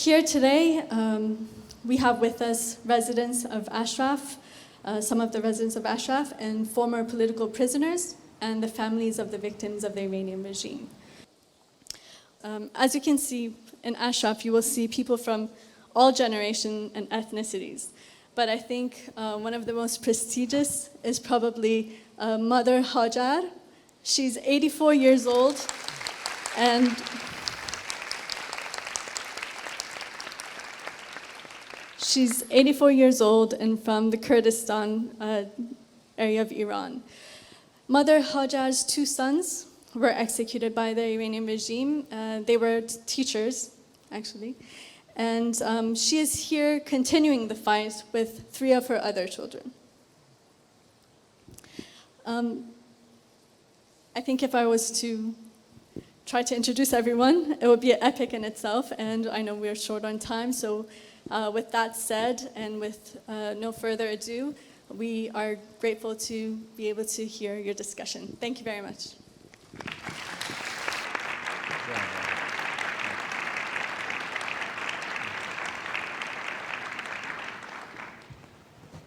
Here today, we have with us residents of Ashraf, some of the residents of Ashraf, and former political prisoners, and the families of the victims of the Iranian regime. As you can see, in Ashraf, you will see people from all generations and ethnicities. But I think one of the most prestigious is probably Mother Hajar. She's 84 years old, and she's 84 years old and from the Kurdistan area of Iran. Mother Hajar's two sons were executed by the Iranian regime. They were teachers, actually. And she is here continuing the fight with 3 of her other children. I think if I was to try to introduce everyone, it would be an epic in itself, and I know we're short on time, so with that said, and with no further ado, we are grateful to be able to hear your discussion. Thank you very much.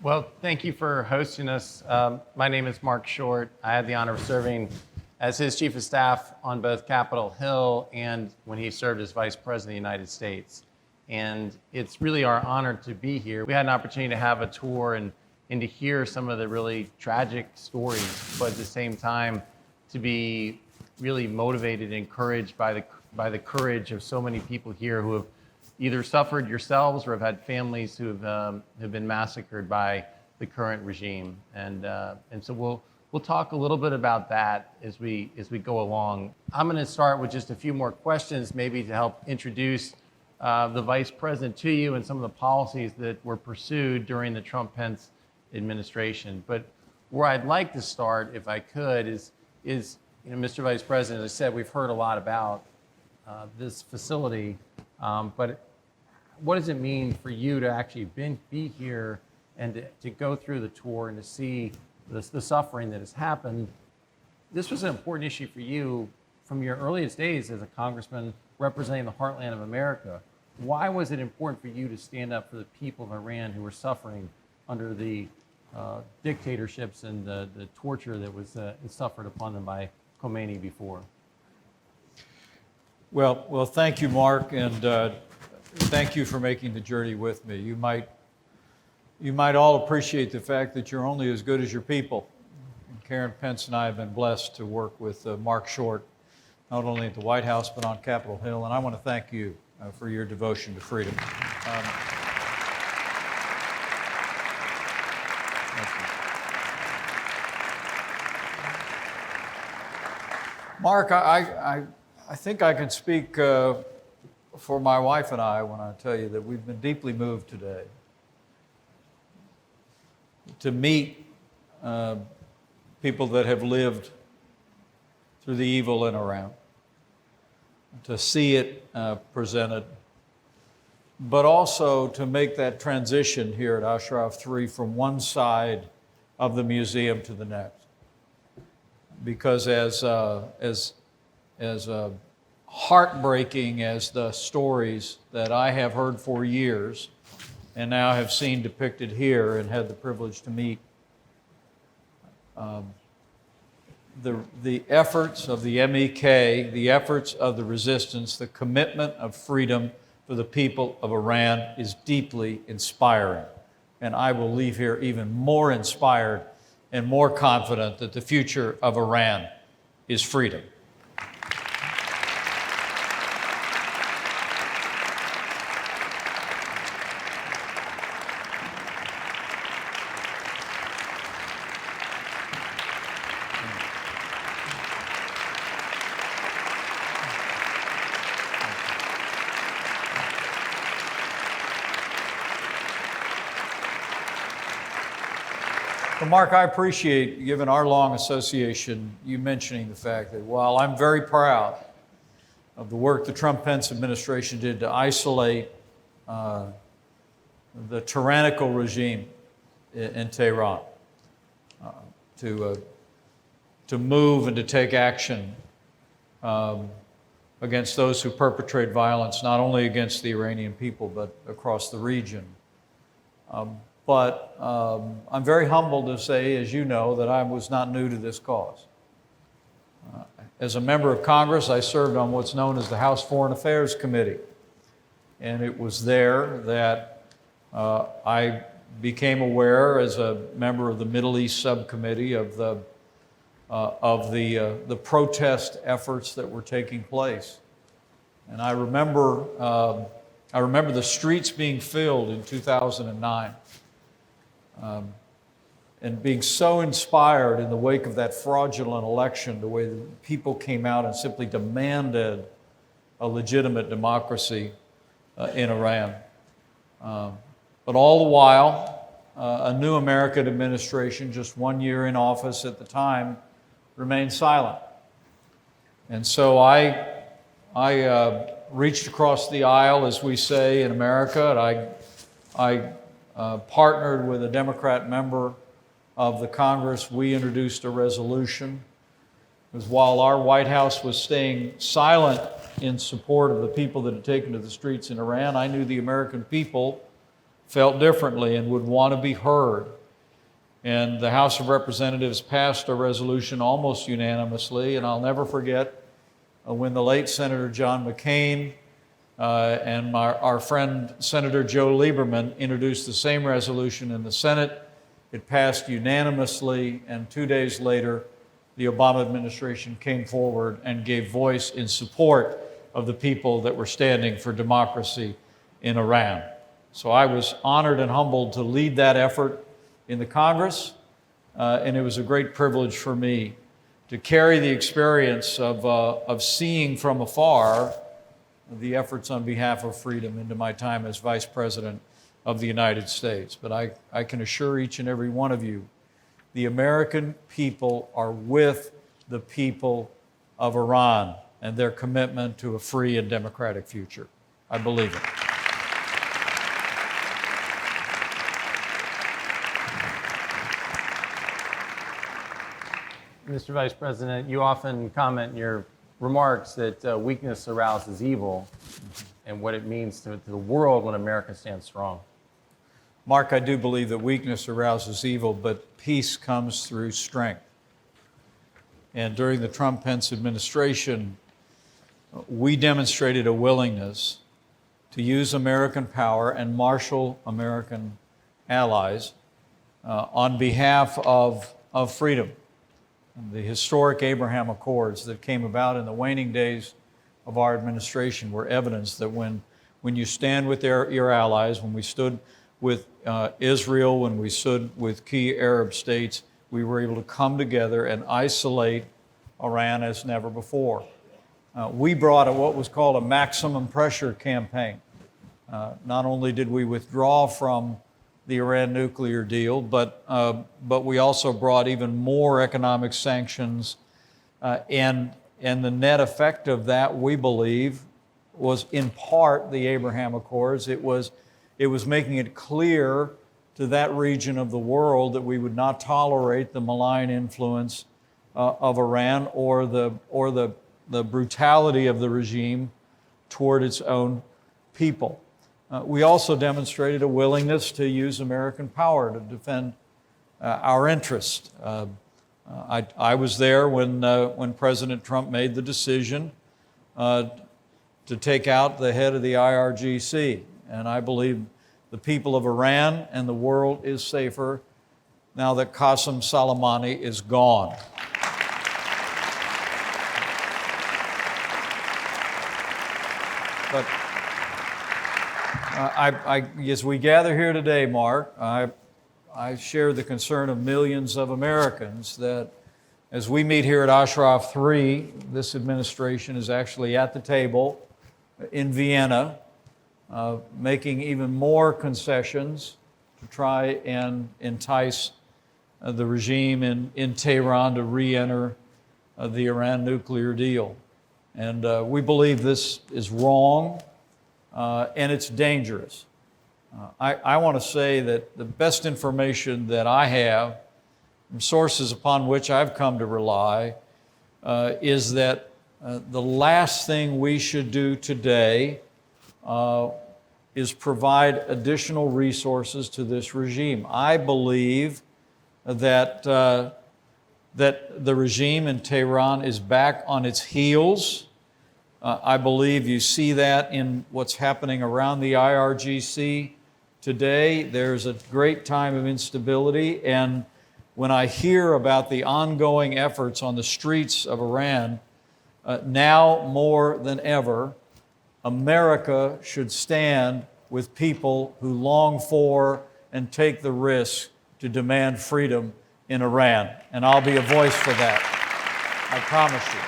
Well, thank you for hosting us. My name is Marc Short. I had the honor of serving as his chief of staff on both Capitol Hill and when he served as vice president of the United States. And it's really our honor to be here. We had an opportunity to have a tour and to hear some of the really tragic stories, but at the same time, to be really motivated and encouraged by the courage of so many people here who have either suffered yourselves or have had families who have been massacred by the current regime. And so we'll talk a little bit about that as we go along. I'm going to start with just a few more questions, maybe to help introduce the vice president to you and some of the policies that were pursued during the Trump-Pence administration. But where I'd like to start, if I could, is Mr. Vice President, as I said, we've heard a lot about this facility, but what does it mean for you to actually be here and to go through the tour and to see the suffering that has happened? This was an important issue for you from your earliest days as a congressman representing the heartland of America. Why was it important for you to stand up for the people of Iran who were suffering under the dictatorships and the torture that was suffered upon them by Khomeini before? Well, thank you, Mark, and thank you for making the journey with me. You might all appreciate the fact that you're only as good as your people. And Karen Pence and I have been blessed to work with Marc Short, not only at the White House, but on Capitol Hill, and I want to thank you for your devotion to freedom. Mark, I think I can speak for my wife and I when I tell you that we've been deeply moved today to meet people that have lived through the evil in Iran, to see it presented, but also to make that transition here at Ashraf-3 from one side of the museum to the next. Because as heartbreaking as the stories that I have heard for years and now have seen depicted here and had the privilege to meet, the efforts of the MEK, the efforts of the resistance, the commitment of freedom for the people of Iran is deeply inspiring. And I will leave here even more inspired and more confident that the future of Iran is freedom. Well, Mark, I appreciate, given our long association, you mentioning the fact that while I'm very proud of the work the Trump-Pence administration did to isolate the tyrannical regime in Tehran, to move and to take action against those who perpetrate violence, not only against the Iranian people, but across the region. But I'm very humbled to say, as you know, that I was not new to this cause. As a member of Congress, I served on what's known as the House Foreign Affairs Committee. And it was there that I became aware, as a member of the Middle East Subcommittee, of the protest efforts that were taking place. And I remember the streets being filled in 2009. And being so inspired in the wake of that fraudulent election, the way the people came out and simply demanded a legitimate democracy in Iran. But all the while, a new American administration, just 1 year in office at the time, remained silent. And so I reached across the aisle, as we say in America, and I partnered with a Democrat member of the Congress. We introduced a resolution, because while our White House was staying silent in support of the people that had taken to the streets in Iran, I knew the American people felt differently and would want to be heard. And the House of Representatives passed a resolution almost unanimously, and I'll never forget when the late Senator John McCain and our friend Senator Joe Lieberman introduced the same resolution in the Senate. It passed unanimously, and 2 days later, the Obama administration came forward and gave voice in support of the people that were standing for democracy in Iran. So I was honored and humbled to lead that effort in the Congress, and it was a great privilege for me to carry the experience of seeing from afar the efforts on behalf of freedom into my time as Vice President of the United States. But I can assure each and every one of you, the American people are with the people of Iran and their commitment to a free and democratic future. I believe it. Mr. Vice President, you often comment in your remarks that weakness arouses evil, and what it means to the world when America stands strong. Mark, I do believe that weakness arouses evil, but peace comes through strength. And during the Trump-Pence administration, we demonstrated a willingness to use American power and marshal American allies on behalf of freedom. The historic Abraham Accords that came about in the waning days of our administration were evidence that when you stand with your allies, when we stood with Israel, when we stood with key Arab states, we were able to come together and isolate Iran as never before. We brought what was called a maximum pressure campaign. Not only did we withdraw from the Iran nuclear deal, but we also brought even more economic sanctions, and the net effect of that, we believe, was in part the Abraham Accords. It was making it clear to that region of the world that we would not tolerate the malign influence of Iran or the brutality of the regime toward its own people. We also demonstrated a willingness to use American power to defend our interests. I was there when President Trump made the decision to take out the head of the IRGC, and I believe the people of Iran and the world is safer now that Qasem Soleimani is gone. But as we gather here today, Mark, I share the concern of millions of Americans that as we meet here at Ashraf-3, this administration is actually at the table in Vienna, making even more concessions to try and entice the regime in Tehran to re-enter the Iran nuclear deal. And we believe this is wrong. And it's dangerous. I want to say that the best information that I have from sources upon which I've come to rely is that the last thing we should do today is provide additional resources to this regime. I believe that that the regime in Tehran is back on its heels. I believe you see that in what's happening around the IRGC today. There's a great time of instability, and when I hear about the ongoing efforts on the streets of Iran, now more than ever, America should stand with people who long for and take the risk to demand freedom in Iran. And I'll be a voice for that. I promise you.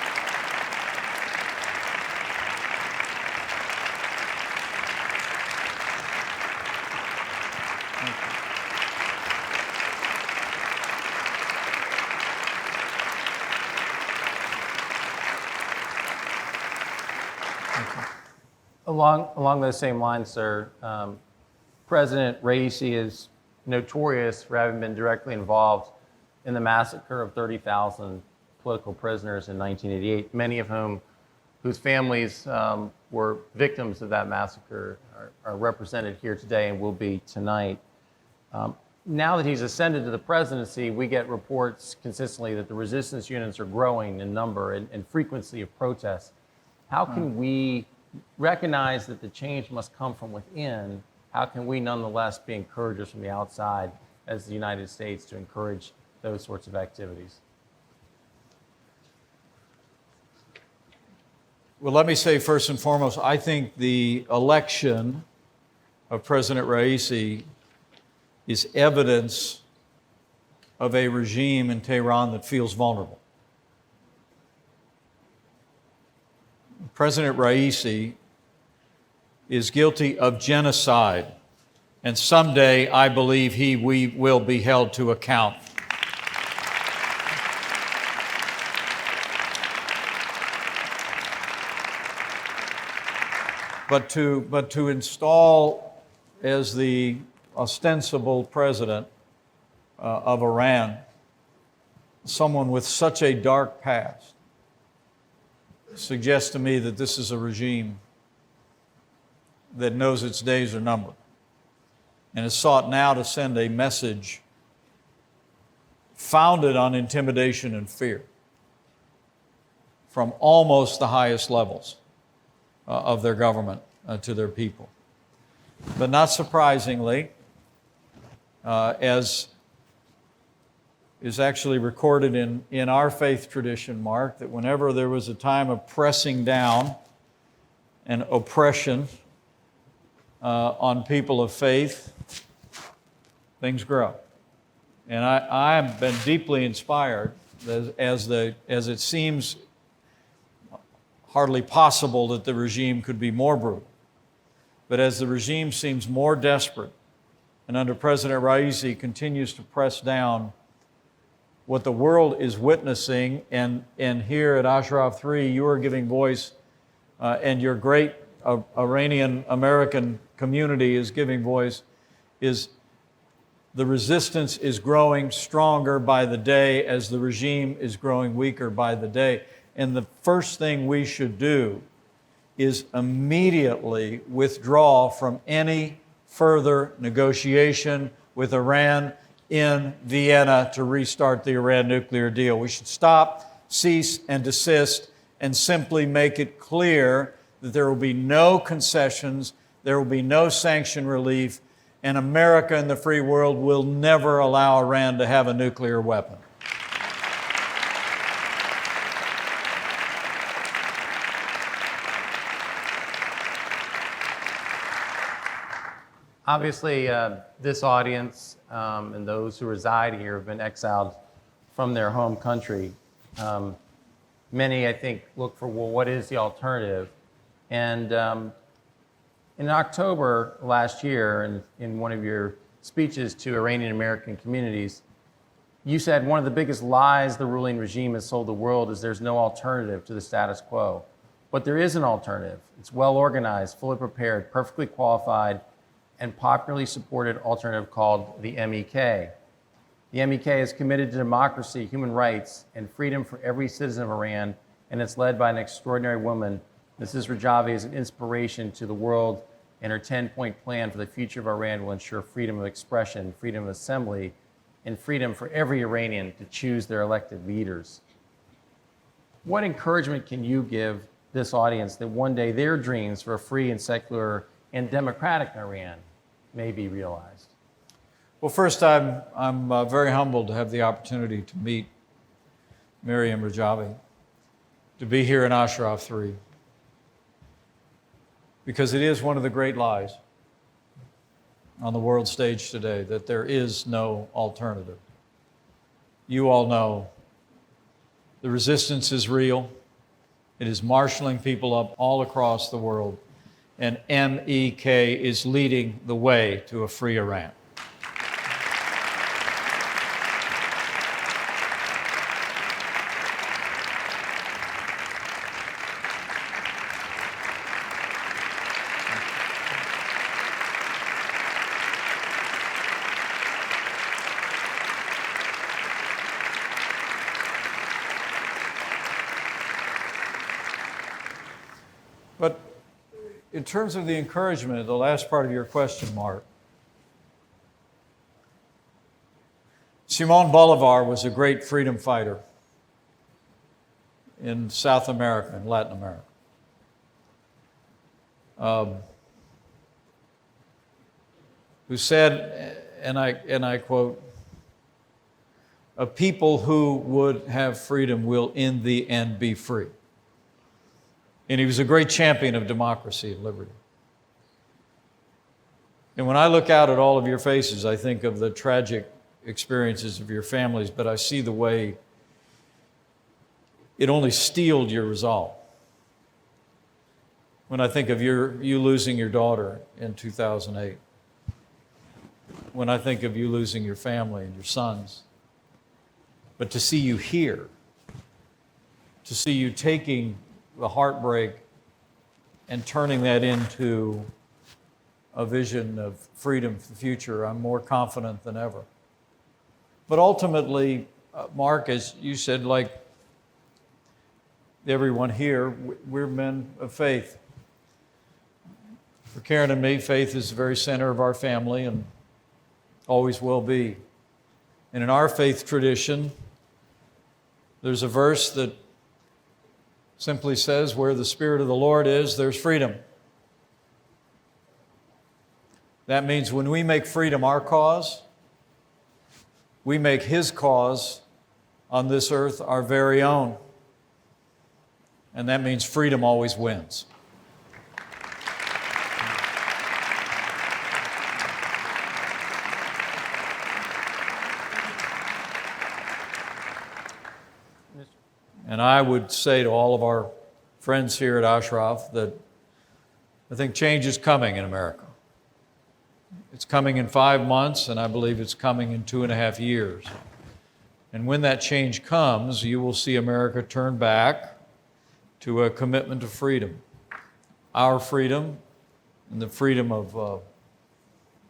Along those same lines, sir, President Raisi is notorious for having been directly involved in the massacre of 30,000 political prisoners in 1988, many of whose families were victims of that massacre are represented here today and will be tonight. Now that he's ascended to the presidency, we get reports consistently that the resistance units are growing in number and frequency of protests. How can we recognize that the change must come from within? How can we nonetheless be encouragers from the outside as the United States to encourage those sorts of activities? Well, let me say first and foremost, I think the election of President Raisi is evidence of a regime in Tehran that feels vulnerable. President Raisi is guilty of genocide, and someday I believe we will be held to account. But to install as the ostensible president of Iran someone with such a dark past suggests to me that this is a regime that knows its days are numbered and has sought now to send a message founded on intimidation and fear from almost the highest levels of their government to their people. But not surprisingly, as is actually recorded in our faith tradition, Marc, that whenever there was a time of pressing down and oppression on people of faith, things grow. And I've been deeply inspired as it seems hardly possible that the regime could be more brutal. But as the regime seems more desperate, and under President Raisi continues to press down what the world is witnessing, and here at Ashraf-3, you are giving voice, and your great Iranian-American community is giving voice, is the resistance is growing stronger by the day as the regime is growing weaker by the day. And the first thing we should do is immediately withdraw from any further negotiation with Iran in Vienna to restart the Iran nuclear deal. We should stop, cease, and desist, and simply make it clear that there will be no concessions, there will be no sanction relief, and America and the free world will never allow Iran to have a nuclear weapon. Obviously, this audience and those who reside here have been exiled from their home country. Many, I think, look for, well, what is the alternative? And in October last year, in one of your speeches to Iranian-American communities, you said one of the biggest lies the ruling regime has sold the world is there's no alternative to the status quo. But there is an alternative. It's well organized, fully prepared, perfectly qualified, and popularly supported alternative called the MEK. The MEK is committed to democracy, human rights, and freedom for every citizen of Iran and it's led by an extraordinary woman. Mrs. Rajavi is an inspiration to the world, and her 10-point plan for the future of Iran will ensure freedom of expression, freedom of assembly, and freedom for every Iranian to choose their elected leaders. What encouragement can you give this audience that one day their dreams for a free and secular and democratic Iran may be realized? Well, first, I'm very humbled to have the opportunity to meet Maryam Rajavi, to be here in Ashraf-3, because it is one of the great lies on the world stage today that there is no alternative. You all know the resistance is real. It is marshaling people up all across the world, and MEK is leading the way to a free Iran. But in terms of the encouragement, the last part of your question, Marc, Simón Bolívar was a great freedom fighter in South America and Latin America. Who said, and I quote, "A people who would have freedom will in the end be free." And he was a great champion of democracy and liberty. And when I look out at all of your faces, I think of the tragic experiences of your families, but I see the way it only steeled your resolve. When I think of you losing your daughter in 2008, when I think of you losing your family and your sons, but to see you here, to see you taking the heartbreak and turning that into a vision of freedom for the future, I'm more confident than ever. But ultimately, Marc, as you said, like everyone here, we're men of faith. For Karen and me, faith is the very center of our family and always will be. And in our faith tradition, there's a verse that simply says, where the Spirit of the Lord is, there's freedom. That means when we make freedom our cause, we make His cause on this earth our very own. And that means freedom always wins. And I would say to all of our friends here at Ashraf that I think change is coming in America. It's coming in 5 months, and I believe it's coming in 2.5 years. And when that change comes, you will see America turn back to a commitment to freedom. Our freedom and the freedom of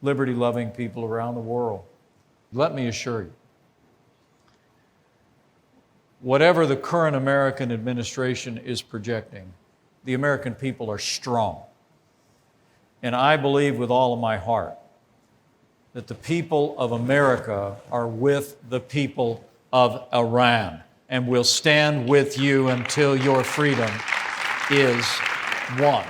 liberty-loving people around the world. Let me assure you, whatever the current American administration is projecting, the American people are strong. And I believe with all of my heart that the people of America are with the people of Iran and will stand with you until your freedom is won.